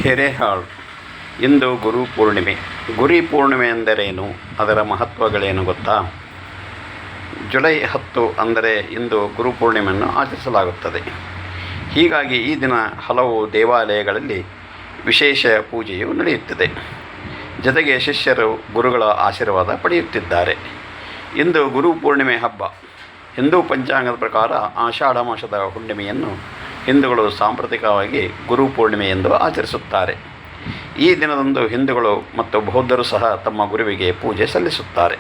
ಕೆರೆಹಾಳು. ಇಂದು ಗುರು ಪೂರ್ಣಿಮೆ. ಗುರಿ ಪೂರ್ಣಿಮೆ ಎಂದರೇನು, ಅದರ ಮಹತ್ವಗಳೇನು ಗೊತ್ತಾ? ಜುಲೈ 10 ಅಂದರೆ ಇಂದು ಗುರು ಪೂರ್ಣಿಮೆಯನ್ನು ಆಚರಿಸಲಾಗುತ್ತದೆ. ಹೀಗಾಗಿ ಈ ದಿನ ಹಲವು ದೇವಾಲಯಗಳಲ್ಲಿ ವಿಶೇಷ ಪೂಜೆಯು ನಡೆಯುತ್ತದೆ. ಜೊತೆಗೆ ಶಿಷ್ಯರು ಗುರುಗಳ ಆಶೀರ್ವಾದ ಪಡೆಯುತ್ತಿದ್ದಾರೆ. ಇಂದು ಗುರು ಪೂರ್ಣಿಮೆ ಹಬ್ಬ. ಹಿಂದೂ ಪಂಚಾಂಗದ ಪ್ರಕಾರ ಆಷಾಢ ಮಾಸದ ಹುಣ್ಣಿಮೆಯನ್ನು ಹಿಂದೂಗಳು ಸಾಂಪ್ರದಾಯಿಕವಾಗಿ ಗುರು ಪೂರ್ಣಿಮೆ ಎಂದು ಆಚರಿಸುತ್ತಾರೆ. ಈ ದಿನದಂದು ಹಿಂದೂಗಳು ಮತ್ತು ಬೌದ್ಧರು ಸಹ ತಮ್ಮ ಗುರುವಿಗೆ ಪೂಜೆ ಸಲ್ಲಿಸುತ್ತಾರೆ.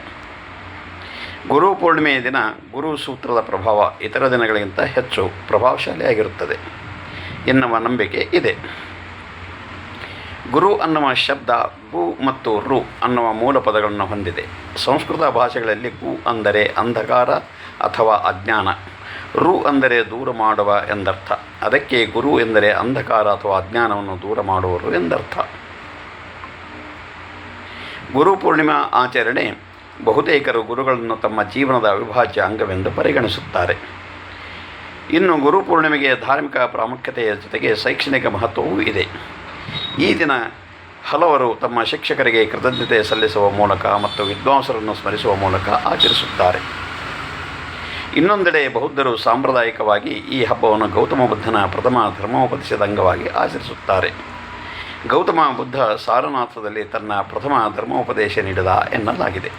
ಗುರು ಪೂರ್ಣಿಮೆಯ ದಿನ ಗುರು ಸೂತ್ರದ ಪ್ರಭಾವ ಇತರ ದಿನಗಳಿಗಿಂತ ಹೆಚ್ಚು ಪ್ರಭಾವಶಾಲಿಯಾಗಿರುತ್ತದೆ ಎನ್ನುವ ನಂಬಿಕೆ ಇದೆ. ಗುರು ಅನ್ನುವ ಶಬ್ದ ಗು ಮತ್ತು ರು ಅನ್ನುವ ಮೂಲ ಪದಗಳನ್ನು ಹೊಂದಿದೆ. ಸಂಸ್ಕೃತ ಭಾಷೆಗಳಲ್ಲಿ ಗು ಅಂದರೆ ಅಂಧಕಾರ ಅಥವಾ ಅಜ್ಞಾನ, ರು ಅಂದರೆ ದೂರ ಮಾಡುವ ಎಂದರ್ಥ. ಅದಕ್ಕೆ ಗುರು ಎಂದರೆ ಅಂಧಕಾರ ಅಥವಾ ಅಜ್ಞಾನವನ್ನು ದೂರ ಮಾಡುವರು ಎಂದರ್ಥ. ಗುರು ಪೂರ್ಣಿಮಾ ಆಚರಣೆ ಬಹುತೇಕರು ಗುರುಗಳನ್ನು ತಮ್ಮ ಜೀವನದ ಅವಿಭಾಜ್ಯ ಅಂಗವೆಂದು ಪರಿಗಣಿಸುತ್ತಾರೆ. ಇನ್ನು ಗುರು ಪೂರ್ಣಿಮೆಗೆ ಧಾರ್ಮಿಕ ಪ್ರಾಮುಖ್ಯತೆಯ ಜೊತೆಗೆ ಶೈಕ್ಷಣಿಕ ಮಹತ್ವವೂ ಇದೆ. ಈ ದಿನ ಹಲವರು ತಮ್ಮ ಶಿಕ್ಷಕರಿಗೆ ಕೃತಜ್ಞತೆ ಸಲ್ಲಿಸುವ ಮೂಲಕ ಮತ್ತು ವಿದ್ವಾಂಸರನ್ನು ಸ್ಮರಿಸುವ ಮೂಲಕ ಆಚರಿಸುತ್ತಾರೆ. ಇನ್ನೊಂದೆಡೆ ಬೌದ್ಧರು ಸಾಂಪ್ರದಾಯಿಕವಾಗಿ ಈ ಹಬ್ಬವನ್ನು ಗೌತಮ ಬುದ್ಧನ ಪ್ರಥಮ ಧರ್ಮೋಪದೇಶದ ಅಂಗವಾಗಿ ಆಚರಿಸುತ್ತಾರೆ. ಗೌತಮ ಬುದ್ಧ ಸಾರನಾಥದಲ್ಲಿ ತನ್ನ ಪ್ರಥಮ ಧರ್ಮೋಪದೇಶ ನೀಡಿದ ಎನ್ನಲಾಗಿದೆ.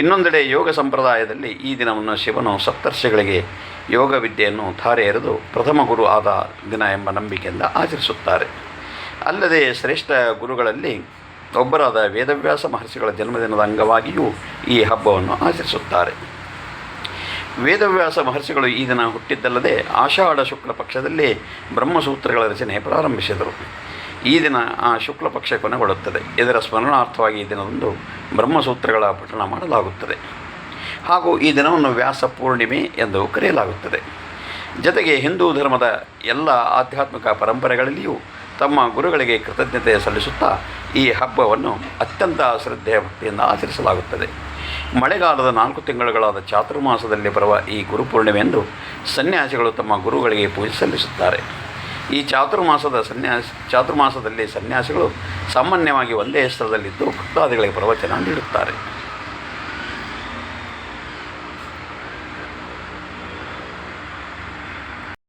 ಇನ್ನೊಂದೆಡೆ ಯೋಗ ಸಂಪ್ರದಾಯದಲ್ಲಿ ಈ ದಿನವನ್ನು ಶಿವನು ಸಪ್ತರ್ಷಿಗಳಿಗೆ ಯೋಗ ವಿದ್ಯೆಯನ್ನು ಧಾರೆ ಎರೆದು ಪ್ರಥಮ ಗುರು ಆದ ದಿನ ಎಂಬ ನಂಬಿಕೆಯಿಂದ ಆಚರಿಸುತ್ತಾರೆ. ಅಲ್ಲದೆ ಶ್ರೇಷ್ಠ ಗುರುಗಳಲ್ಲಿ ಒಬ್ಬರಾದ ವೇದವ್ಯಾಸ ಮಹರ್ಷಿಗಳ ಜನ್ಮದಿನದ ಅಂಗವಾಗಿಯೂ ಈ ಹಬ್ಬವನ್ನು ಆಚರಿಸುತ್ತಾರೆ. ವೇದವ್ಯಾಸ ಮಹರ್ಷಿಗಳು ಈ ದಿನ ಹುಟ್ಟಿದ್ದಲ್ಲದೆ ಆಷಾಢ ಶುಕ್ಲ ಪಕ್ಷದಲ್ಲಿ ಬ್ರಹ್ಮಸೂತ್ರಗಳ ರಚನೆ ಪ್ರಾರಂಭಿಸಿದರು. ಈ ದಿನ ಆ ಶುಕ್ಲ ಪಕ್ಷ ಕೊನೆಗೊಳ್ಳುತ್ತದೆ. ಇದರ ಸ್ಮರಣಾರ್ಥವಾಗಿ ಈ ದಿನದಂದು ಬ್ರಹ್ಮಸೂತ್ರಗಳ ಪಠಣ ಮಾಡಲಾಗುತ್ತದೆ. ಹಾಗೂ ಈ ದಿನವನ್ನು ವ್ಯಾಸ ಪೂರ್ಣಿಮೆ ಎಂದು ಕರೆಯಲಾಗುತ್ತದೆ. ಜೊತೆಗೆ ಹಿಂದೂ ಧರ್ಮದ ಎಲ್ಲ ಆಧ್ಯಾತ್ಮಿಕ ಪರಂಪರೆಗಳಲ್ಲಿಯೂ ತಮ್ಮ ಗುರುಗಳಿಗೆ ಕೃತಜ್ಞತೆ ಸಲ್ಲಿಸುತ್ತಾ ಈ ಹಬ್ಬವನ್ನು ಅತ್ಯಂತ ಶ್ರದ್ಧೆಯ ಭಕ್ತಿಯಿಂದ ಆಚರಿಸಲಾಗುತ್ತದೆ. ಮಳೆಗಾಲದ 4 ತಿಂಗಳುಗಳಾದ ಚಾತುರ್ಮಾಸದಲ್ಲಿ ಬರುವ ಈ ಗುರುಪೂರ್ಣಿಮೆಯಂದು ಸನ್ಯಾಸಿಗಳು ತಮ್ಮ ಗುರುಗಳಿಗೆ ಪೂಜೆ ಸಲ್ಲಿಸುತ್ತಾರೆ. ಈ ಚಾತುರ್ಮಾಸದಲ್ಲಿ ಸನ್ಯಾಸಿಗಳು ಸಾಮಾನ್ಯವಾಗಿ ಒಂದೇ ಸ್ಥಳದಲ್ಲಿದ್ದು ಭಕ್ತಾದಿಗಳಿಗೆ ಪ್ರವಚನ ನೀಡುತ್ತಾರೆ.